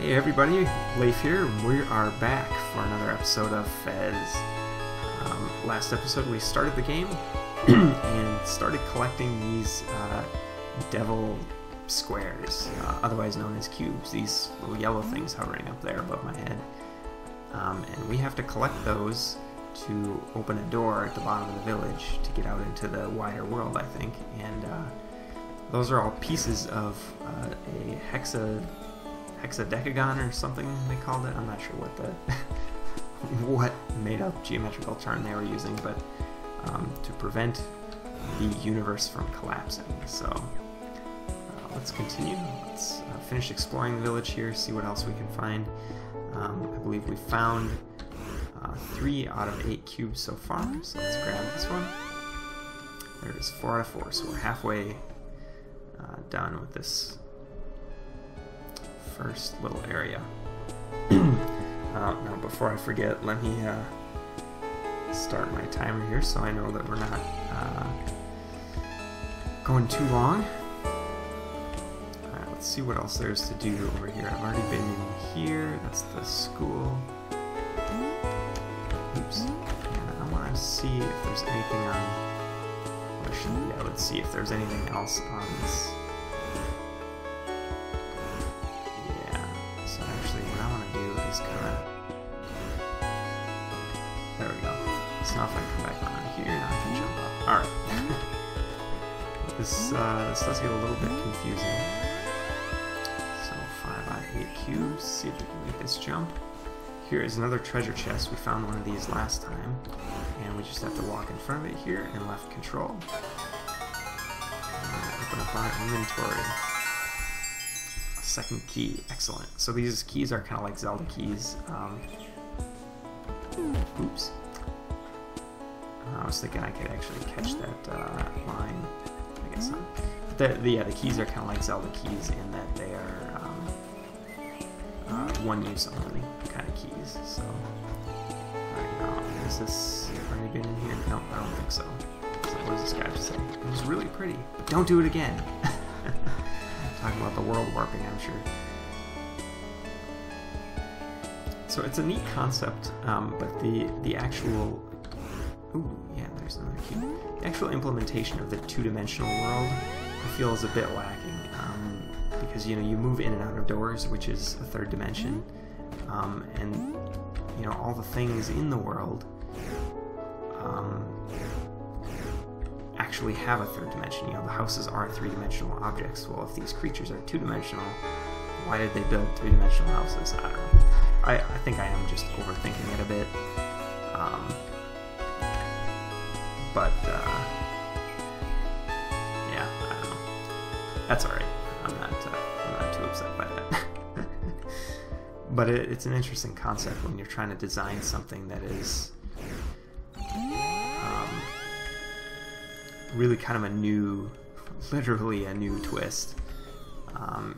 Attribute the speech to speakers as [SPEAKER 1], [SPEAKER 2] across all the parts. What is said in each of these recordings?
[SPEAKER 1] Hey everybody, Leif here. We are back for another episode of Fez. Last episode we started the game and started collecting these devil squares, otherwise known as cubes, these little yellow things hovering up there above my head. And we have to collect those to open a door at the bottom of the village to get out into the wider world, I think. And those are all pieces of a hexadecagon or something they called it. I'm not sure what the what made up geometrical term they were using, but to prevent the universe from collapsing. So let's continue. Let's finish exploring the village here, see what else we can find. I believe we found 3 out of 8 cubes so far, so let's grab this one. There it is, 4 out of 4, so we're halfway done with this first little area. Now before I forget, let me start my timer here so I know that we're not going too long. Alright, let's see what else there is to do over here. I've already been in here. That's the school. Oops. And I want to see if there's anything on... Yeah, let's see if there's anything else on this. There we go. So now if I come back on here, now I can jump up. Alright. This does get a little bit confusing. So 5 out of 8 cubes. See if we can make this jump. Here is another treasure chest. We found one of these last time. And we just have to walk in front of it here and left control. And open up our inventory. A second key. Excellent. So these keys are kind of like Zelda keys. Oops. I was thinking I could actually catch that line. I guess not. The keys are kind of like Zelda keys in that they are one-use only kind of keys. So, alright, now is this already been in here? No, I don't think so. So what does this guy have to say? It was really pretty, but don't do it again. Talking about the world warping, I'm sure. So it's a neat concept, but the actual... Ooh, yeah, there's another cube. The actual implementation of the two-dimensional world, I feel, is a bit lacking. Because, you know, you move in and out of doors, which is a third dimension. And, you know, all the things in the world actually have a third dimension. You know, the houses are three-dimensional objects. Well, if these creatures are two-dimensional, why did they build three-dimensional houses? I don't know. I think I am just overthinking it a bit, but yeah, I don't know. That's all right. I'm not too upset by that. But it's an interesting concept when you're trying to design something that is really kind of a new, literally a new twist.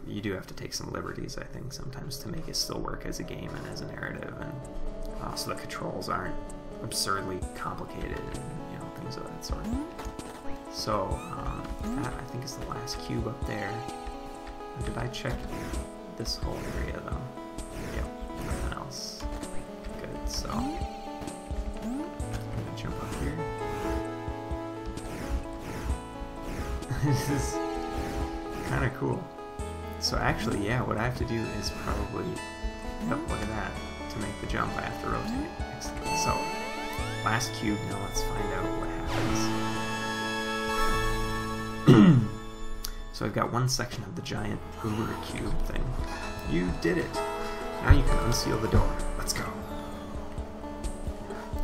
[SPEAKER 1] You do have to take some liberties, I think, sometimes to make it still work as a game and as a narrative, and so the controls aren't absurdly complicated and, you know, things of that sort. So that, I think, is the last cube up there. Did I check this whole area though? Yep, nothing else. Good. So I'm gonna jump up here. This is kind of cool. So actually, yeah, what I have to do is probably... Oh, look at that. To make the jump, I have to rotate. Excellent. So, last cube. Now let's find out what happens. So I've got one section of the giant Uber cube thing. You did it! Now you can unseal the door. Let's go.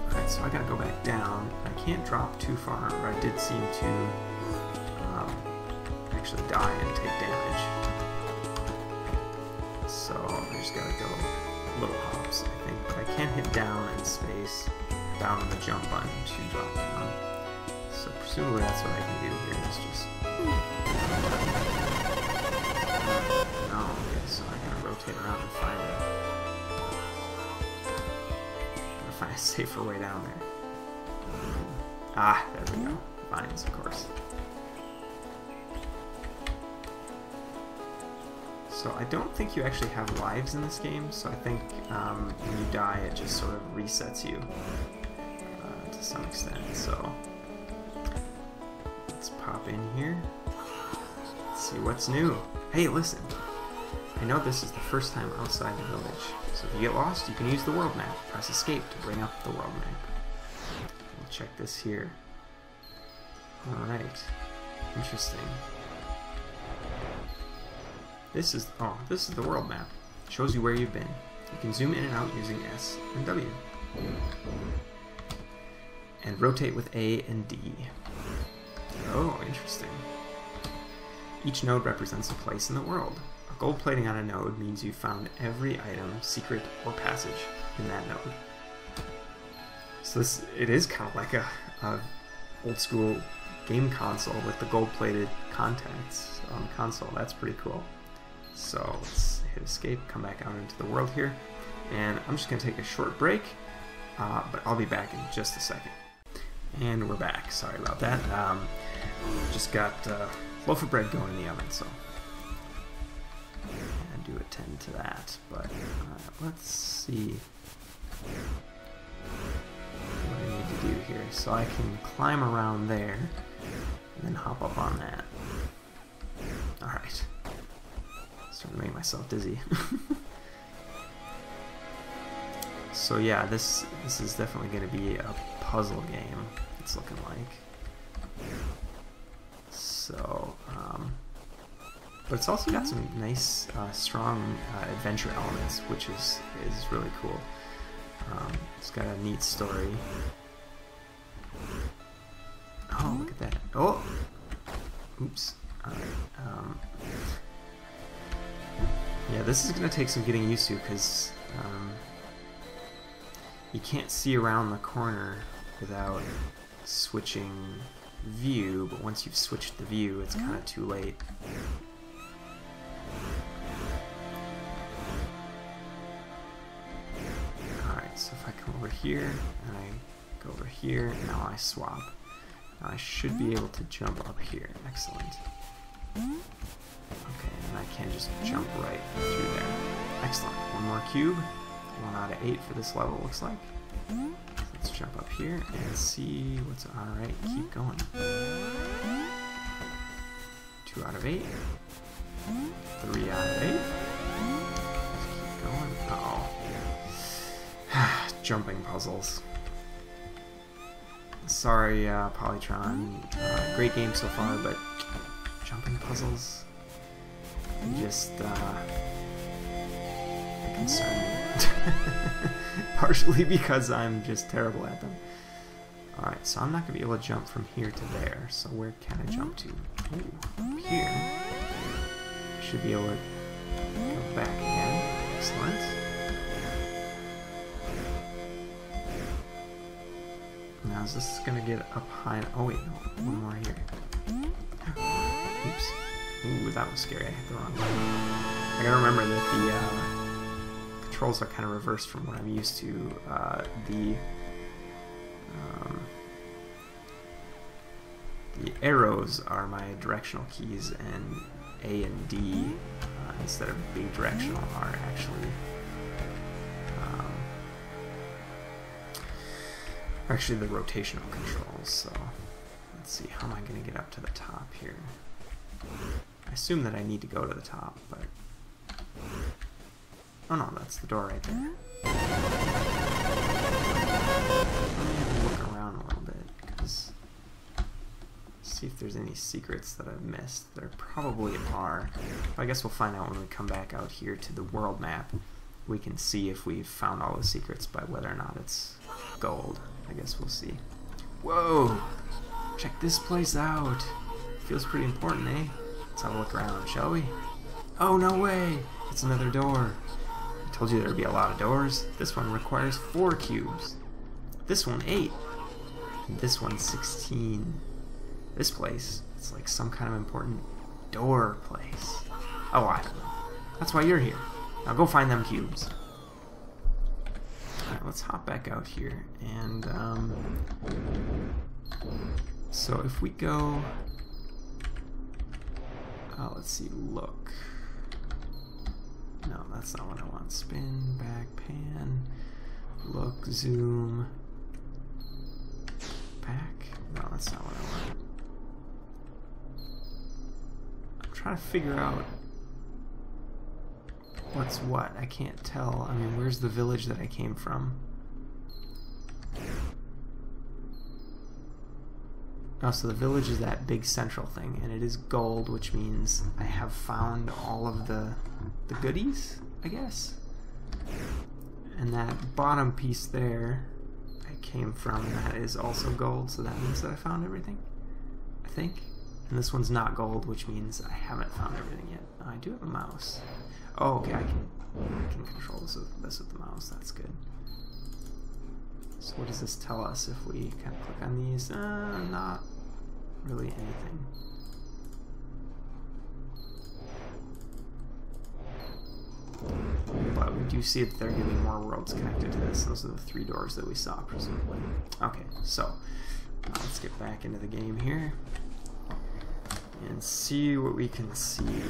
[SPEAKER 1] Alright, so I gotta go back down. I can't drop too far, but I did seem to actually die and take damage. So I just gotta go little hops, I think. But I can hit down and space, down on the jump button to drop down. So presumably that's what I can do here, is just... No, okay, so I gotta rotate around and find a safer way down there. Ah, there we go. Vines, of course. So I don't think you actually have lives in this game, so I think when you die it just sort of resets you to some extent. So let's pop in here. Let's see what's new. Hey, listen. I know this is the first time outside the village, so if you get lost, you can use the world map. Press escape to bring up the world map. We'll check this here. Alright. Interesting. This is the world map. It shows you where you've been. You can zoom in and out using S and W. And rotate with A and D. Oh, interesting. Each node represents a place in the world. A gold plating on a node means you've found every item, secret, or passage in that node. So it is kind of like a old school game console with the gold-plated contents on the console. That's pretty cool. So let's hit escape, come back out into the world here, and I'm just going to take a short break, but I'll be back in just a second. And we're back. Sorry about that. Just got a loaf of bread going in the oven, so I do attend to that. But let's see what I need to do here. So I can climb around there and then hop up on that. Alright. Starting to make myself dizzy. So yeah, this is definitely going to be a puzzle game, it's looking like. So, but it's also got some nice, strong adventure elements, which is really cool. It's got a neat story. Oh, look at that. Oh! Oops. Alright. Yeah, this is going to take some getting used to, because you can't see around the corner without switching view, but once you've switched the view, it's kind of too late. Alright, so if I come over here, and I go over here, now I swap. Now I should be able to jump up here. Excellent. Okay, and I can just jump right through there. Excellent. One more cube. 1 out of 8 for this level, looks like. Let's jump up here and see what's alright. Keep going. 2 out of 8. 3 out of 8. Let's keep going. Uh oh. Jumping puzzles. Sorry, Polytron. Great game so far, but jumping puzzles just they concern me. Partially because I'm just terrible at them. Alright, so I'm not going to be able to jump from here to there, so where can I jump to? Ooh, up here. I should be able to go back again. Excellent. Now is this going to get up high? Oh wait, no, one more here. Oops. Ooh, that was scary. I hit the wrong button. I gotta remember that the controls are kind of reversed from what I'm used to. The arrows are my directional keys, and A and D, instead of being directional, are actually the rotational controls. So let's see, how am I going to get up to the top here? I assume that I need to go to the top, but oh no, that's the door right there. Let me look around a little bit, because see if there's any secrets that I've missed. There probably are. I guess we'll find out when we come back out here to the world map. We can see if we've found all the secrets by whether or not it's gold. I guess we'll see. Whoa! Check this place out! Feels pretty important, eh? Let's have a look around, shall we? Oh, no way! It's another door. I told you there'd be a lot of doors. This one requires 4 cubes. This one 8. And this one 16. This place, it's like some kind of important door place. Oh, I don't know. That's why you're here. Now go find them cubes. Alright, let's hop back out here. And, so if we go... let's see, look. No, that's not what I want. Spin, back, pan, look, zoom, back. No, that's not what I want. I'm trying to figure out what's what. I can't tell. I mean, where's the village that I came from? Oh, so the village is that big central thing, and it is gold, which means I have found all of the goodies, I guess. And that bottom piece there I came from, that is also gold, so that means that I found everything, I think. And this one's not gold, which means I haven't found everything yet. Oh, I do have a mouse. Oh, okay, I can control this with the mouse. That's good. So what does this tell us if we kind of click on these? Not really anything. But we do see that they're giving more worlds connected to this. Those are the 3 doors that we saw, presumably. Okay, so let's get back into the game here and see what we can see.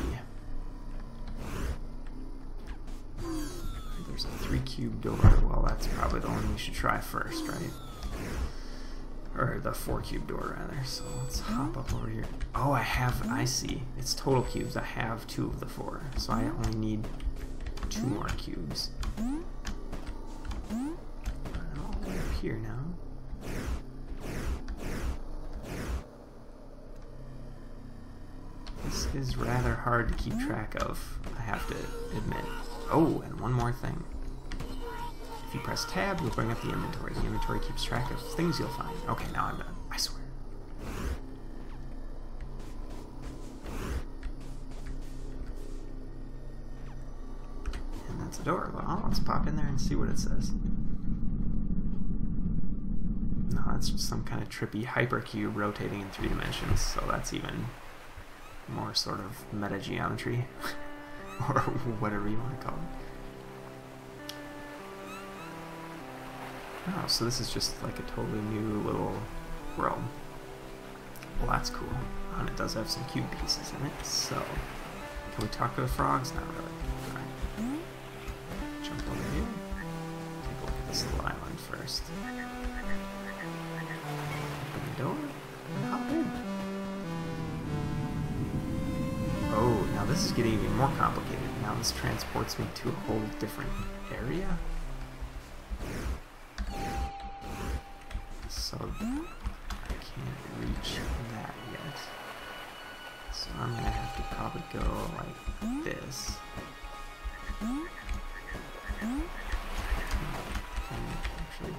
[SPEAKER 1] There's a 3-cube door. Well, that's probably the one we should try first, right? Or the 4-cube door, rather. So let's hop up over here. Oh, I see. It's total cubes. I have 2 of the 4. So I only need 2 more cubes. All the way up here now. This is rather hard to keep track of, I have to admit. Oh, and one more thing. If you press tab, you'll bring up the inventory. The inventory keeps track of things you'll find. Okay, now I'm done. I swear. And that's a door. Well, let's pop in there and see what it says. No, that's just some kind of trippy hypercube rotating in 3 dimensions, so that's even more sort of meta geometry. Or whatever you want to call it. Oh, so this is just like a totally new little world. Well, that's cool. And it does have some cube pieces in it, so... Can we talk to the frogs? Not really. Alright. Jump over here. Take a look at this little island first. Open the door and hop in. Oh, now this is getting even more complicated. Now this transports me to a whole different area. So I can't reach that yet. So I'm gonna have to probably go like this. And actually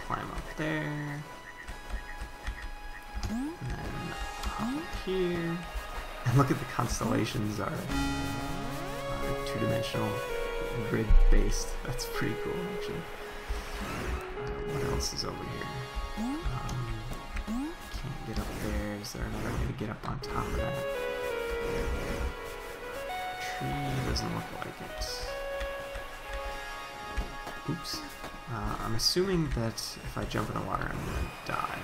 [SPEAKER 1] climb up there. And then hop up here. And look at the constellations are 2-dimensional, grid-based. That's pretty cool, actually. What else is over here? Can't get up there. Is there another way to get up on top of that? Tree doesn't look like it. Oops. I'm assuming that if I jump in the water, I'm gonna die.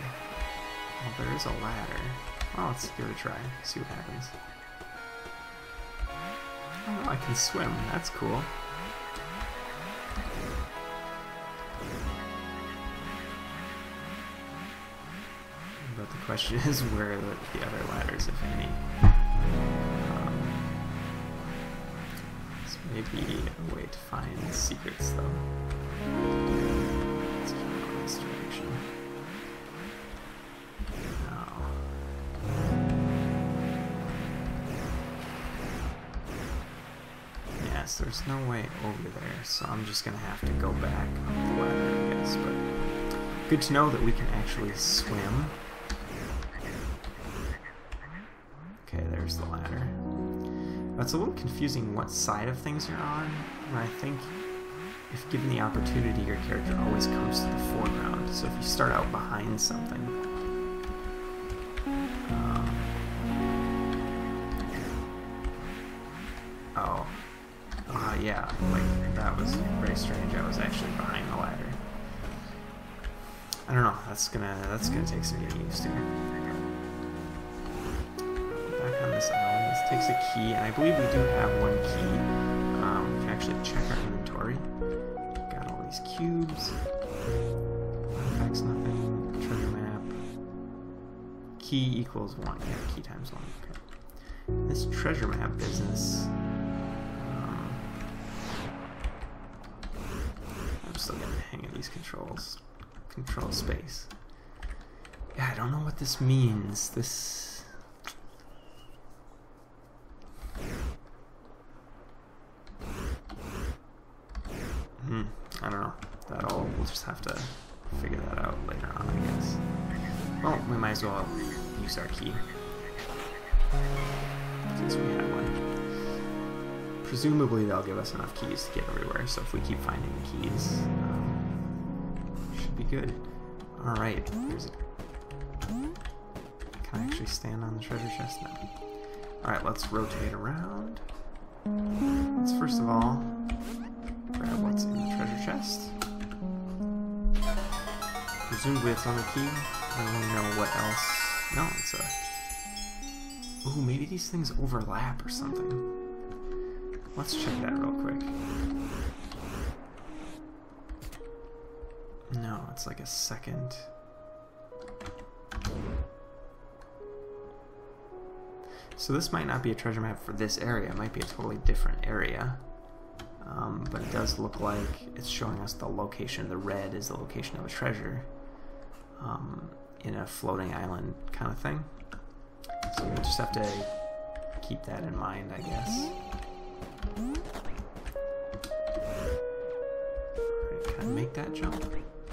[SPEAKER 1] Well, there is a ladder. Well, let's give it a try. See what happens. Oh, I can swim. That's cool. But the question is, where are the other ladders, if any? This may be a way to find secrets, though. Let's go this direction. Yes, there's no way over there, so I'm just gonna have to go back up the ladder, I guess, but good to know that we can actually swim. Okay, there's the ladder. It's a little confusing what side of things you're on, and I think if given the opportunity, your character always comes to the foreground, so if you start out behind something, yeah, like, that was very strange. I was actually behind the ladder. I don't know, that's gonna take some getting used to. Back on this island. This takes a key, and I believe we do have one key. We can actually check our inventory. Got all these cubes. Artifacts, nothing. Treasure map. Key equals 1. Yeah, key times 1. Okay. This treasure map business. I'm still getting the hang of these controls. Control space. Yeah, I don't know what this means. This... I don't know. We'll just have to figure that out later on, I guess. Well, we might as well use our key. Since we have one. Presumably they'll give us enough keys to get everywhere, so if we keep finding the keys, should be good. Alright, here's it. Can I actually stand on the treasure chest now? Alright, let's rotate around. Let's first of all grab what's in the treasure chest. Presumably it's on the key. I don't really know what else. No, it's a... Ooh, maybe these things overlap or something. Let's check that real quick. No, it's like a second. So this might not be a treasure map for this area. It might be a totally different area. But it does look like it's showing us the location. The red is the location of a treasure in a floating island kind of thing. So we just have to keep that in mind, I guess. Alright, can I make that jump?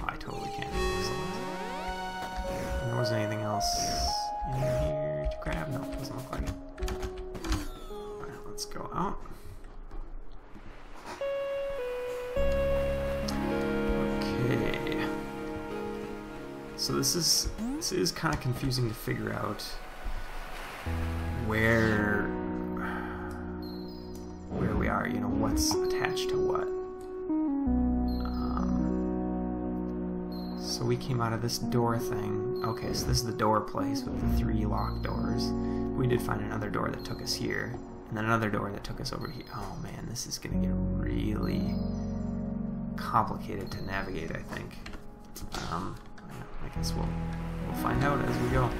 [SPEAKER 1] Oh, I totally can. Excellent. And there wasn't anything else in here to grab? No, it doesn't look like it. Alright, let's go out. Okay. So this is kind of confusing to figure out where we are, you know, what's attached to what. So we came out of this door thing. Okay, so this is the door place with the 3 locked doors. We did find another door that took us here, and then another door that took us over here. Oh man, this is gonna get really complicated to navigate, I think. I guess we'll find out as we go.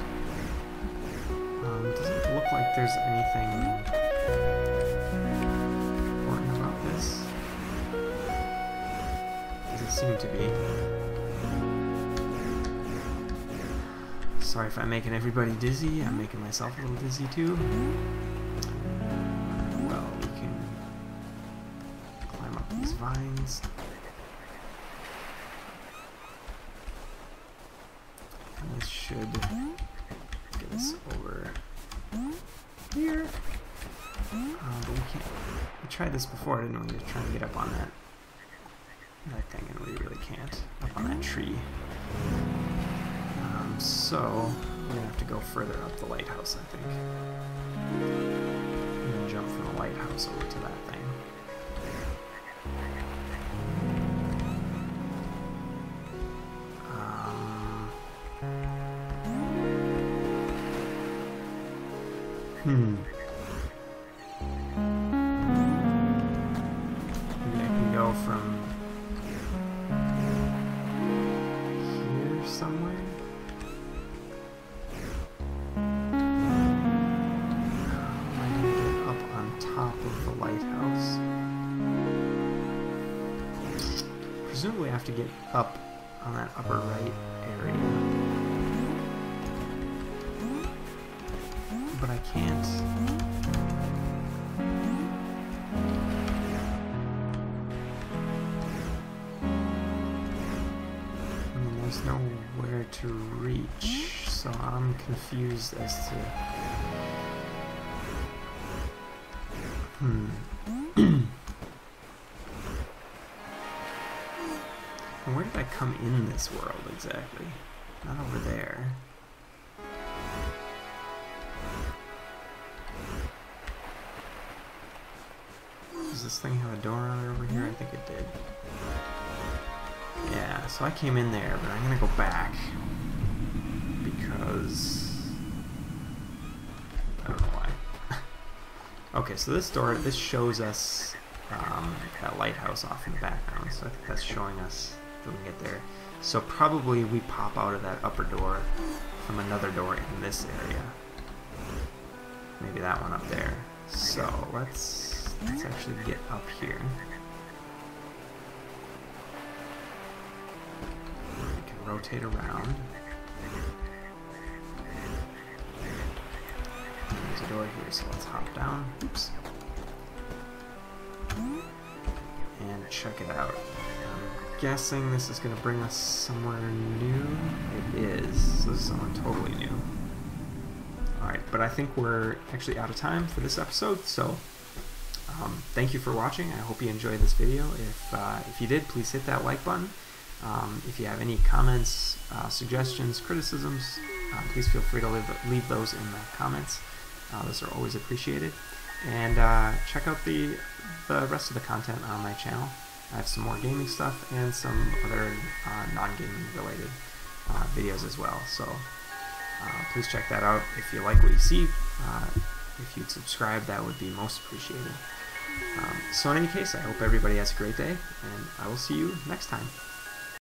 [SPEAKER 1] Doesn't look like there's anything important about this. Doesn't seem to be. Sorry if I'm making everybody dizzy. I'm making myself a little dizzy too. Well, we can climb up these vines. And this should get us over here. But we can't. We tried this before, didn't we? Just trying to get up on that thing, and we really can't. Up on that tree. So we're gonna have to go further up the lighthouse, I think. I'm gonna jump from the lighthouse over to that thing. Maybe I can go from here somewhere. Am I gonna get up on top of the lighthouse? Presumably I have to get up on that upper right area. But I can't. I mean, there's nowhere to reach, so I'm confused as to... And where did I come in this world exactly? Not over there. Does this thing have a door on it over here? I think it did. Yeah, so I came in there, but I'm gonna go back because I don't know why. Okay, so this door, this shows us that lighthouse off in the background, so I think that's showing us that we can get there. So probably we pop out of that upper door from another door in this area. Maybe that one up there. So let's actually get up here. We can rotate around. There's a door here, so let's hop down. Oops. And check it out. I'm guessing this is going to bring us somewhere new. It is. So this is somewhere totally new. Alright, but I think we're actually out of time for this episode, so thank you for watching. I hope you enjoyed this video. If you did, please hit that like button. If you have any comments, suggestions, criticisms, please feel free to leave those in the comments. Those are always appreciated. And check out the rest of the content on my channel. I have some more gaming stuff and some other non-gaming related videos as well. So please check that out. If you like what you see, if you'd subscribe, that would be most appreciated. So in any case, I hope everybody has a great day, and I will see you next time.